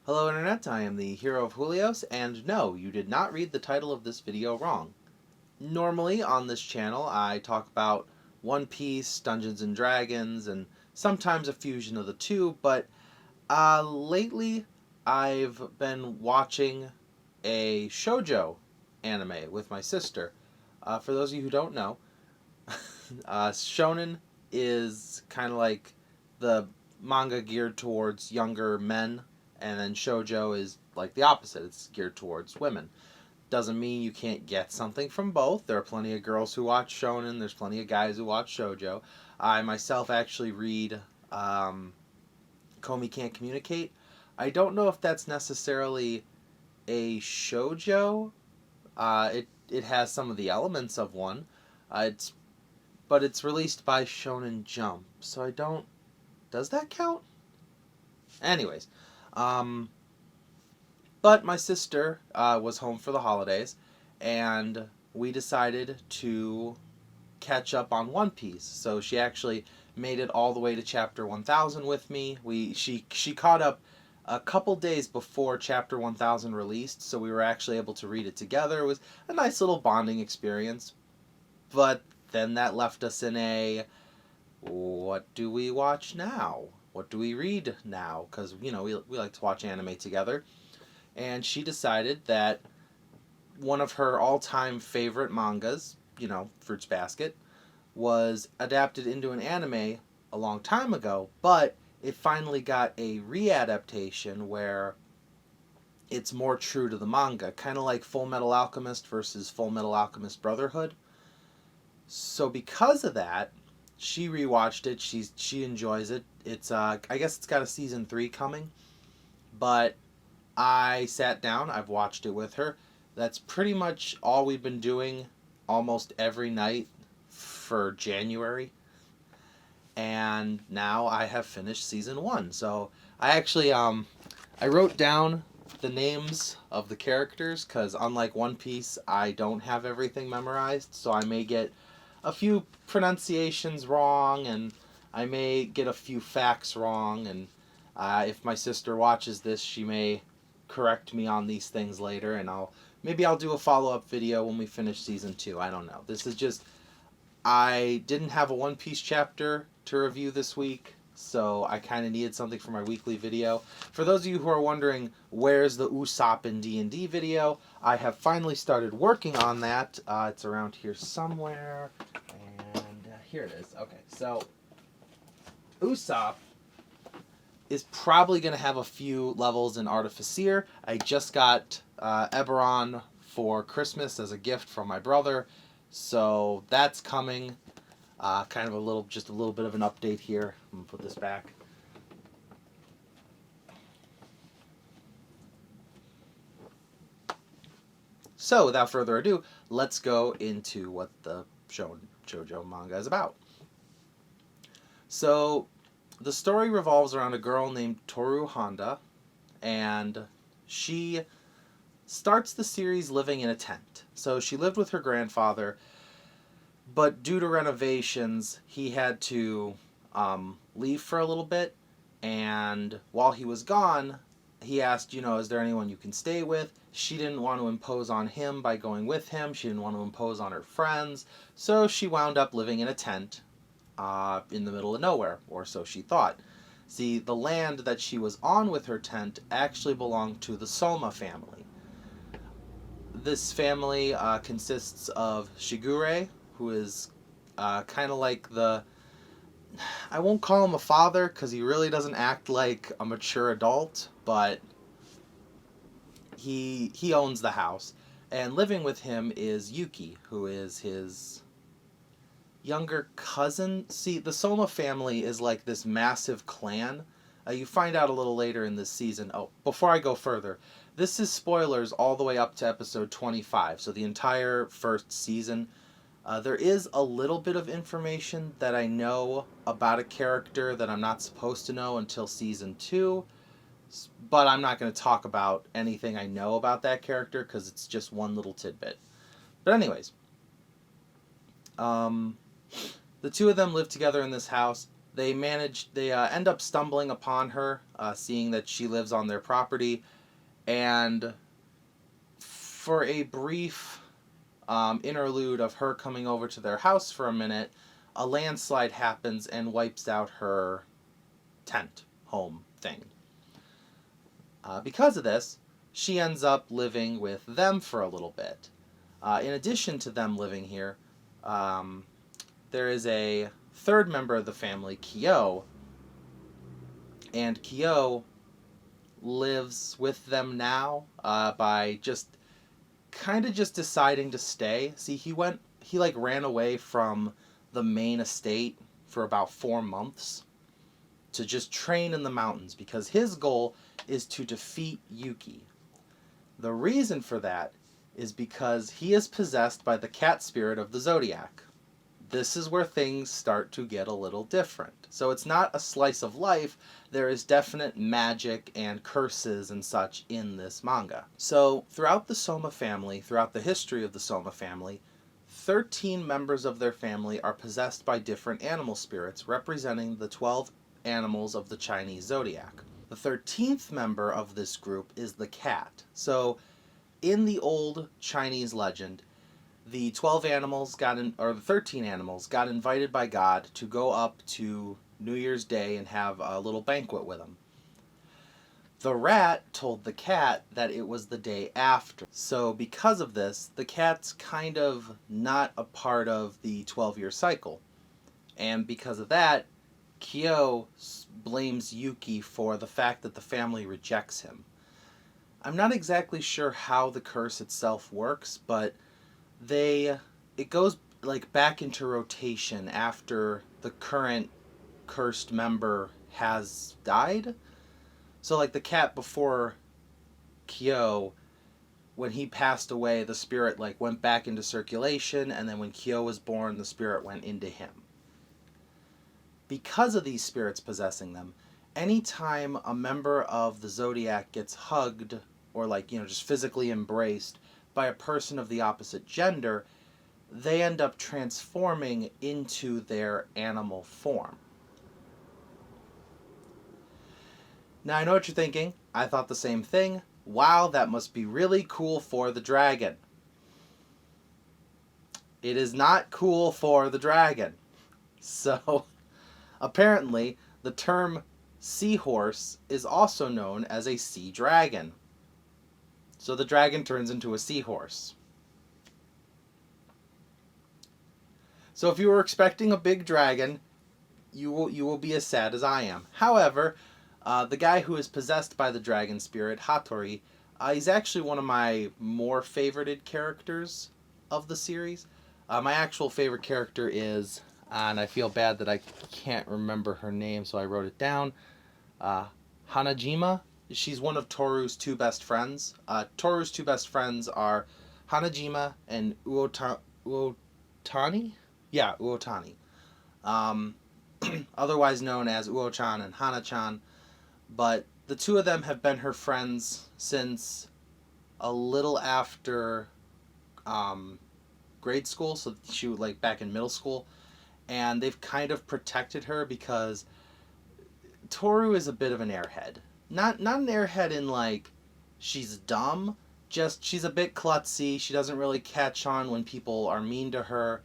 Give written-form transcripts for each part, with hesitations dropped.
Hello Internet, I am the hero of Julios, and no, you did not read the title of this video wrong. Normally on this channel I talk about One Piece, Dungeons and Dragons, and sometimes a fusion of the two, but lately I've been watching a shoujo anime with my sister. For those of you who don't know, shonen is kind of like the manga geared towards younger men, and then shoujo is like the opposite. It's geared towards women. Doesn't mean you can't get something from both. There are plenty of girls who watch shonen. There's plenty of guys who watch shoujo. I myself actually read Komi Can't Communicate. I don't know if that's necessarily a shoujo. It has some of the elements of one. It's but it's released by Shonen Jump, so I don't. Does that count? Anyways, um, but my sister was home for the holidays, and we decided to catch up on One Piece. So she actually made it all the way to chapter 1000 with me. She caught up a couple days before chapter 1000 released, so we were actually able to read it together. It was a nice little bonding experience. But then that left us in a, what do we watch now? What do we read now? Because, we like to watch anime together. And she decided that one of her all-time favorite mangas, Fruits Basket, was adapted into an anime a long time ago, but it finally got a readaptation where it's more true to the manga, kind of like Full Metal Alchemist versus Full Metal Alchemist Brotherhood. So because of that, she rewatched it. She enjoys it. It's I guess it's got a season 3 coming, but I sat down. I've watched it with her. That's pretty much all we've been doing almost every night for January. And now I have finished season 1. So I actually I wrote down the names of the characters because unlike One Piece, I don't have everything memorized, so I may get a few pronunciations wrong, and I may get a few facts wrong, and if my sister watches this, she may correct me on these things later, and maybe I'll do a follow-up video when we finish season 2. I don't know. This is just, I didn't have a One Piece chapter to review this week, so I kind of needed something for my weekly video. For those of you who are wondering, where's the Usopp in D&D video, I have finally started working on that. It's around here somewhere, and here it is. Okay, so Usopp is probably going to have a few levels in Artificer. I just got Eberron for Christmas as a gift from my brother, so that's coming. Kind of just a little bit of an update here. I'm going to put this back. So, without further ado, let's go into what the shoujo manga is about. So, the story revolves around a girl named Toru Honda, and she starts the series living in a tent. So, she lived with her grandfather, but due to renovations, he had to leave for a little bit, and while he was gone, he asked, is there anyone you can stay with? She didn't want to impose on him by going with him. She didn't want to impose on her friends, so she wound up living in a tent in the middle of nowhere, or so she thought. See, the land that she was on with her tent actually belonged to the Soma family. This family consists of Shigure, who is kind of like I won't call him a father because he really doesn't act like a mature adult, but he owns the house. And living with him is Yuki, who is his younger cousin. See, the Soma family is like this massive clan. You find out a little later in this season. Oh, before I go further, this is spoilers all the way up to episode 25, so the entire first season. There is a little bit of information that I know about a character that I'm not supposed to know until season 2, but I'm not going to talk about anything I know about that character because it's just one little tidbit. But anyways, the two of them live together in this house. They end up stumbling upon her, seeing that she lives on their property, and for a brief interlude of her coming over to their house for a minute, a landslide happens and wipes out her tent home thing. Because of this, she ends up living with them for a little bit. In addition to them living here, there is a third member of the family, Kyo, and Kyo lives with them now by just deciding to stay. See, he ran away from the main estate for about 4 months to just train in the mountains because his goal is to defeat Yuki. The reason for that is because he is possessed by the cat spirit of the Zodiac. This is where things start to get a little different. So it's not a slice of life, there is definite magic and curses and such in this manga. So throughout the Soma family, throughout the history of the Soma family, 13 members of their family are possessed by different animal spirits representing the 12 animals of the Chinese zodiac. The 13th member of this group is the cat. So in the old Chinese legend, the 13 animals got invited by God to go up to New Year's Day and have a little banquet with them. The rat told the cat that it was the day after. So because of this, the cat's kind of not a part of the 12-year cycle. And because of that, Kyo blames Yuki for the fact that the family rejects him. I'm not exactly sure how the curse itself works, but it goes back into rotation after the current cursed member has died. So the cat before Kyo, when he passed away, the spirit went back into circulation, and then when Kyo was born, the spirit went into him. Because of these spirits possessing them, anytime a member of the Zodiac gets hugged or just physically embraced by a person of the opposite gender, they end up transforming into their animal form. Now I know what you're thinking. I thought the same thing. Wow, that must be really cool for the dragon. It is not cool for the dragon. So, apparently, the term seahorse is also known as a sea dragon. So the dragon turns into a seahorse. So if you were expecting a big dragon, you will be as sad as I am. However, the guy who is possessed by the dragon spirit, Hattori, he's actually one of my more favorited characters of the series. My actual favorite character is, and I feel bad that I can't remember her name, so I wrote it down, Hanajima. She's one of Toru's 2 best friends. Toru's 2 best friends are Hanajima and Uotani? Yeah, Uotani. Otherwise known as Uo-chan and Hana-chan. But the 2 of them have been her friends since a little after grade school, so she was back in middle school. And they've kind of protected her because Toru is a bit of an airhead. Not an airhead in she's dumb, just she's a bit klutzy. She doesn't really catch on when people are mean to her.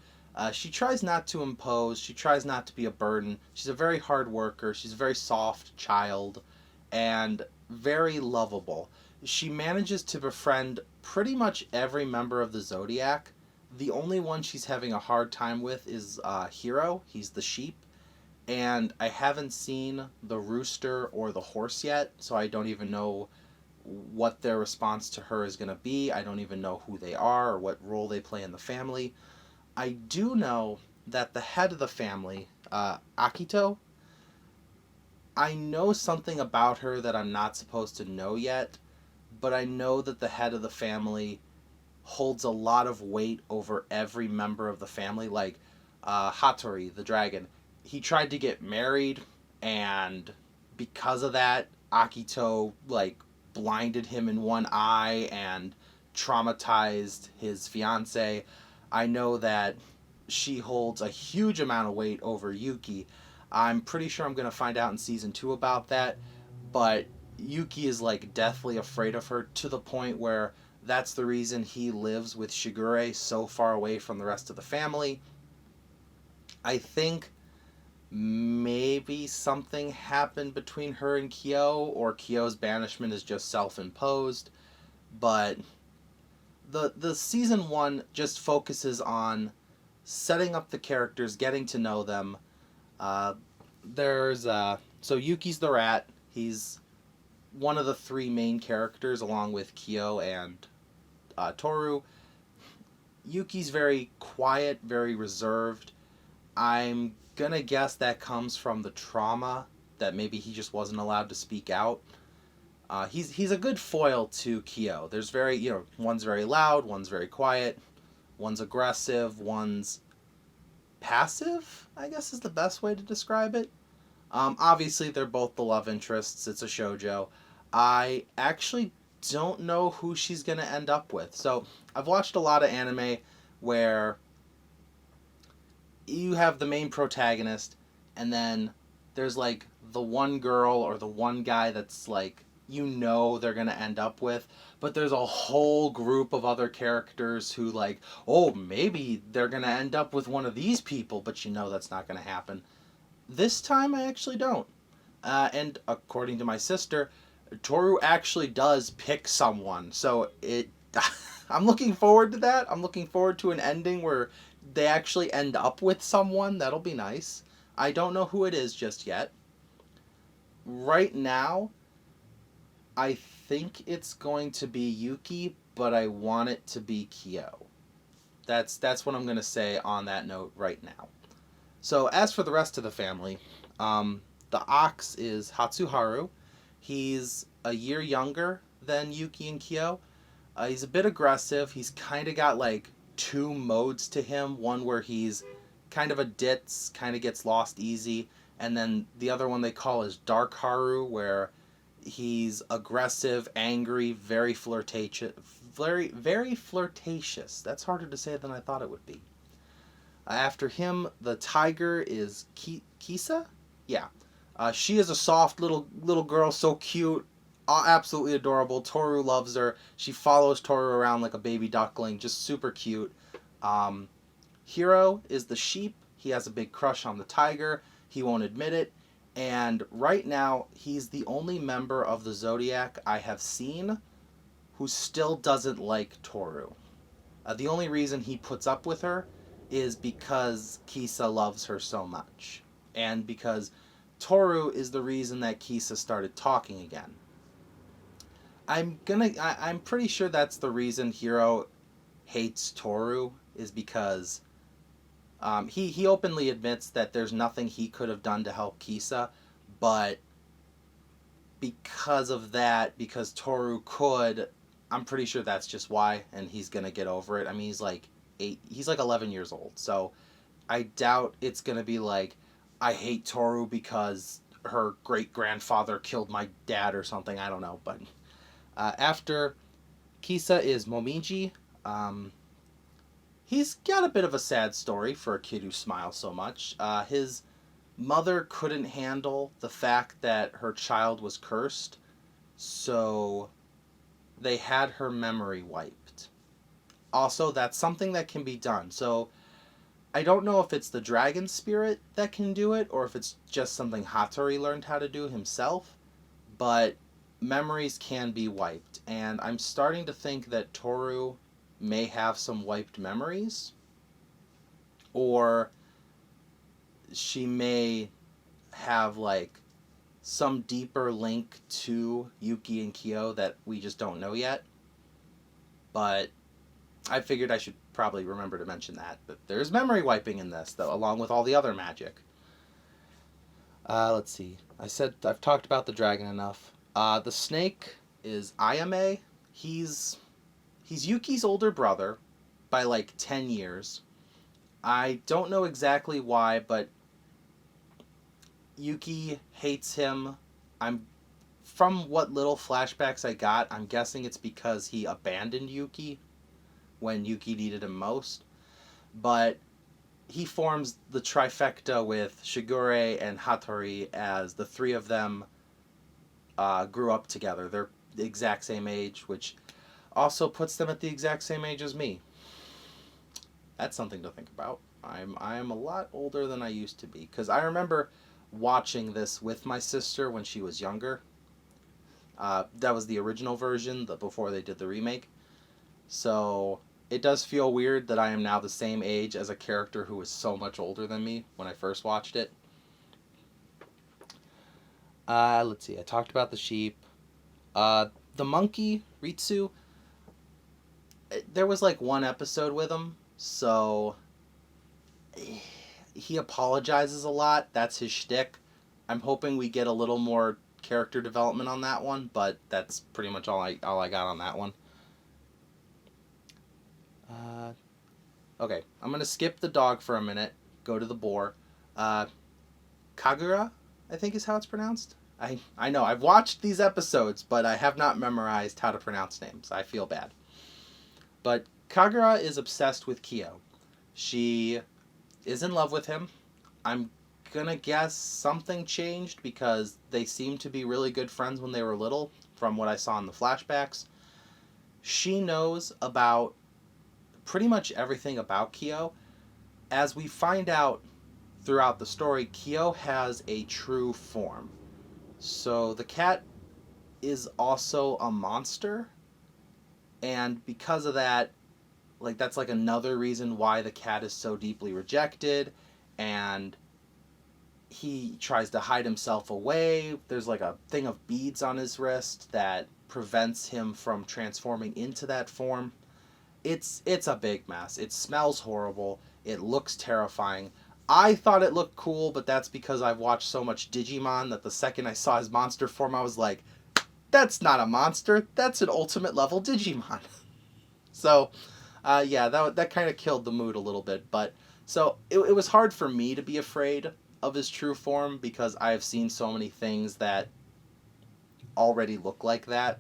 She tries not to impose. She tries not to be a burden. She's a very hard worker. She's a very soft child and very lovable. She manages to befriend pretty much every member of the Zodiac. The only one she's having a hard time with is Hiro. He's the sheep. And I haven't seen the rooster or the horse yet, so I don't even know what their response to her is going to be. I don't even know who they are or what role they play in the family. I do know that the head of the family, Akito, I know something about her that I'm not supposed to know yet, but I know that the head of the family holds a lot of weight over every member of the family. Hattori, the dragon, he tried to get married, and because of that, Akito blinded him in one eye and traumatized his fiance. I know that she holds a huge amount of weight over Yuki. I'm pretty sure I'm going to find out in season 2 about that, but Yuki is like deathly afraid of her to the point where that's the reason he lives with Shigure so far away from the rest of the family. I think maybe something happened between her and Kyo, or Kyo's banishment is just self-imposed, but the season 1 just focuses on setting up the characters, getting to know them. Uh, there's so Yuki's the rat. He's one of the 3 main characters, along with Kyo and Toru. Yuki's very quiet, very reserved. I'm gonna guess that comes from the trauma that maybe he just wasn't allowed to speak out. He's a good foil to Kyo. There's one's very loud, one's very quiet, one's aggressive, one's passive, I guess is the best way to describe it. Obviously, they're both the love interests. It's a shoujo. I actually don't know who she's going to end up with. So, I've watched a lot of anime where you have the main protagonist, and then there's like the one girl or the one guy that's like, they're going to end up with, but there's a whole group of other characters who like, oh, maybe they're going to end up with one of these people, but that's not going to happen. This time I actually don't. And according to my sister, Toru actually does pick someone. So I'm looking forward to that. I'm looking forward to an ending where they actually end up with someone. That'll be nice. I don't know who it is just yet. Right now, I think it's going to be Yuki, but I want it to be Kyo. That's what I'm going to say on that note right now. So as for the rest of the family, the ox is Hatsuharu. He's a year younger than Yuki and Kyo. He's a bit aggressive. He's kind of got like 2 modes to him. One where he's kind of a ditz, kind of gets lost easy. And then the other one they call is Dark Haru, where he's aggressive, angry, very flirtatious. Very flirtatious. That's harder to say than I thought it would be. After him, the tiger is Kisa? Yeah. She is a soft little girl, so cute, absolutely adorable. Toru loves her. She follows Toru around like a baby duckling, just super cute. Hiro is the sheep. He has a big crush on the tiger. He won't admit it. And right now, he's the only member of the Zodiac I have seen who still doesn't like Toru. The only reason he puts up with her is because Kisa loves her so much. And because Toru is the reason that Kisa started talking again. I'm pretty sure that's the reason Hiro hates Toru, is because he openly admits that there's nothing he could have done to help Kisa, but because of that, because Toru could, I'm pretty sure that's just why, and he's gonna get over it. I mean, he's like 11 years old, so I doubt it's gonna be like, I hate Toru because her great-grandfather killed my dad or something. I don't know, but after Kisa is Momiji. He's got a bit of a sad story for a kid who smiles so much. His mother couldn't handle the fact that her child was cursed, so they had her memory wiped. Also, that's something that can be done. So I don't know if it's the dragon spirit that can do it, or if it's just something Hattori learned how to do himself, but memories can be wiped. And I'm starting to think that Toru may have some wiped memories, or she may have like some deeper link to Yuki and Kyo that we just don't know yet. But I figured I should probably remember to mention that. But there's memory wiping in this, though, along with all the other magic. Let's see. I've talked about the dragon enough. The snake is Ayame. He's Yuki's older brother by like 10 years. I don't know exactly why, but Yuki hates him. From what little flashbacks I got, I'm guessing it's because he abandoned Yuki when Yuki needed him most. But he forms the trifecta with Shigure and Hattori, as the three of them grew up together. They're the exact same age, which also puts them at the exact same age as me. That's something to think about. I'm a lot older than I used to be, because I remember watching this with my sister when she was younger. That was the original version, before they did the remake. So it does feel weird that I am now the same age as a character who was so much older than me when I first watched it. Let's see. I talked about the sheep. The monkey, Ritsu, there was like one episode with him, so he apologizes a lot. That's his shtick. I'm hoping we get a little more character development on that one, but that's pretty much all I got on that one. Okay, I'm gonna skip the dog for a minute. Go to the boar. Kagura, I think is how it's pronounced. I know I've watched these episodes, but I have not memorized how to pronounce names. I feel bad. But Kagura is obsessed with Kyo. She is in love with him. I'm gonna guess something changed, because they seemed to be really good friends when they were little, from what I saw in the flashbacks. She knows about pretty much everything about Kyo. As we find out throughout the story, Kyo has a true form. So the cat is also a monster, and because of that, like, that's like another reason why the cat is so deeply rejected, and he tries to hide himself away. There's like a thing of beads on his wrist that prevents him from transforming into that form. It's a big mess. It smells horrible. It looks terrifying. I thought it looked cool, but that's because I've watched so much Digimon that the second I saw his monster form, I was like, that's not a monster. That's an ultimate level Digimon. So, yeah, that kind of killed the mood a little bit. But so it was hard for me to be afraid of his true form, because I have seen so many things that already look like that.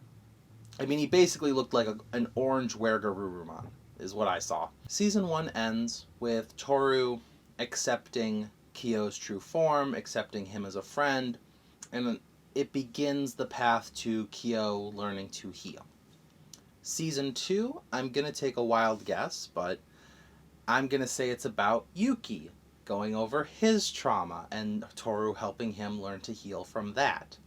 I mean, he basically looked like an orange Wergarurumon, is what I saw. Season 1 ends with Toru accepting Kyo's true form, accepting him as a friend, and it begins the path to Kyo learning to heal. Season 2, I'm going to take a wild guess, but I'm going to say it's about Yuki going over his trauma and Toru helping him learn to heal from that.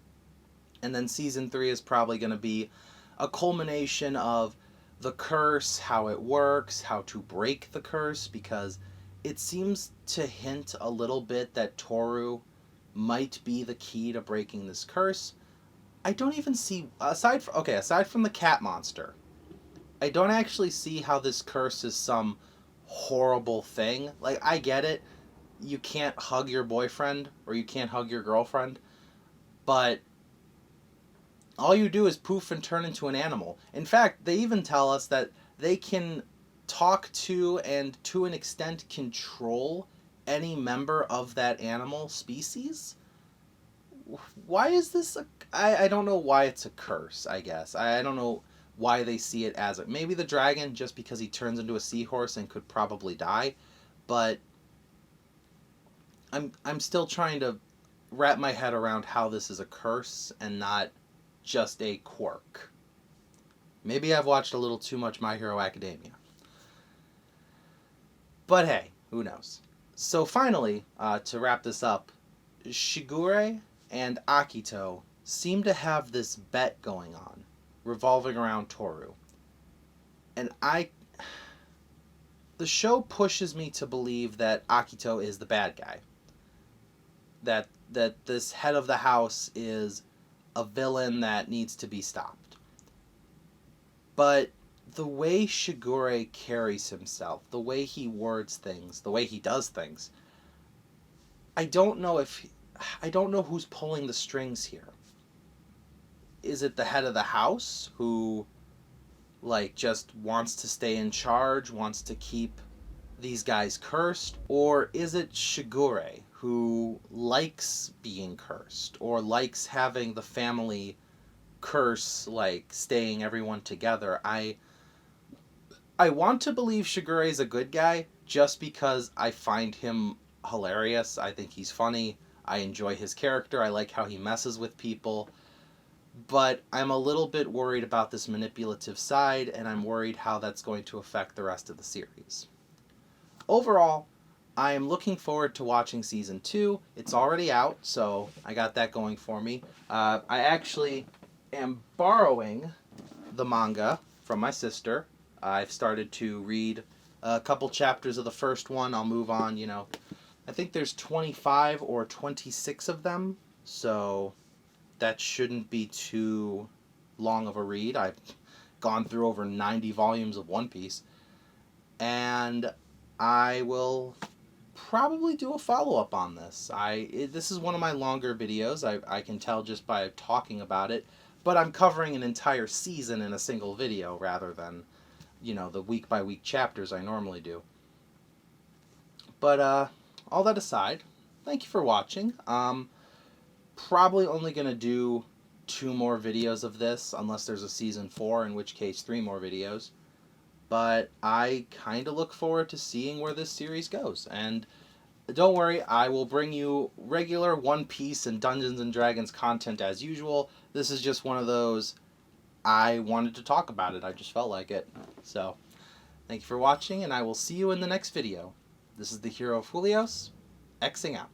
And then Season 3 is probably going to be a culmination of the curse, how it works, how to break the curse, because it seems to hint a little bit that Toru might be the key to breaking this curse. I don't even see, aside from the cat monster, I don't actually see how this curse is some horrible thing. Like, I get it. You can't hug your boyfriend or you can't hug your girlfriend, but all you do is poof and turn into an animal. In fact, they even tell us that they can talk to and to an extent control any member of that animal species. Why is this I don't know why it's a curse, I guess. I don't know why they see it as maybe the dragon, just because he turns into a seahorse and could probably die, but I'm still trying to wrap my head around how this is a curse and not just a quirk. Maybe I've watched a little too much My Hero Academia. But hey, who knows? So finally, to wrap this up, Shigure and Akito seem to have this bet going on, revolving around Toru. And the show pushes me to believe that Akito is the bad guy. That this head of the house is a villain that needs to be stopped. But the way Shigure carries himself, the way he words things, the way he does things, I don't know who's pulling the strings here. Is it the head of the house who just wants to stay in charge, wants to keep these guys cursed? Or is it Shigure who likes being cursed, or likes having the family curse, staying everyone together? I want to believe Shigure is a good guy, just because I find him hilarious. I think he's funny. I enjoy his character. I like how he messes with people. But I'm a little bit worried about this manipulative side, and I'm worried how that's going to affect the rest of the series. Overall, I am looking forward to watching season 2. It's already out, so I got that going for me. I actually am borrowing the manga from my sister. I've started to read a couple chapters of the first one. I'll move on, I think there's 25 or 26 of them, so that shouldn't be too long of a read. I've gone through over 90 volumes of One Piece, and I will probably do a follow-up on this. This is one of my longer videos. I can tell just by talking about it, but I'm covering an entire season in a single video rather than, the week-by-week chapters I normally do. But all that aside, thank you for watching. Probably only going to do 2 more videos of this, unless there's a season 4, in which case 3 more videos. But I kind of look forward to seeing where this series goes. And don't worry, I will bring you regular One Piece and Dungeons & Dragons content as usual. This is just one of those, I wanted to talk about it. I just felt like it. So, thank you for watching, and I will see you in the next video. This is the Hero of Julios, Xing out.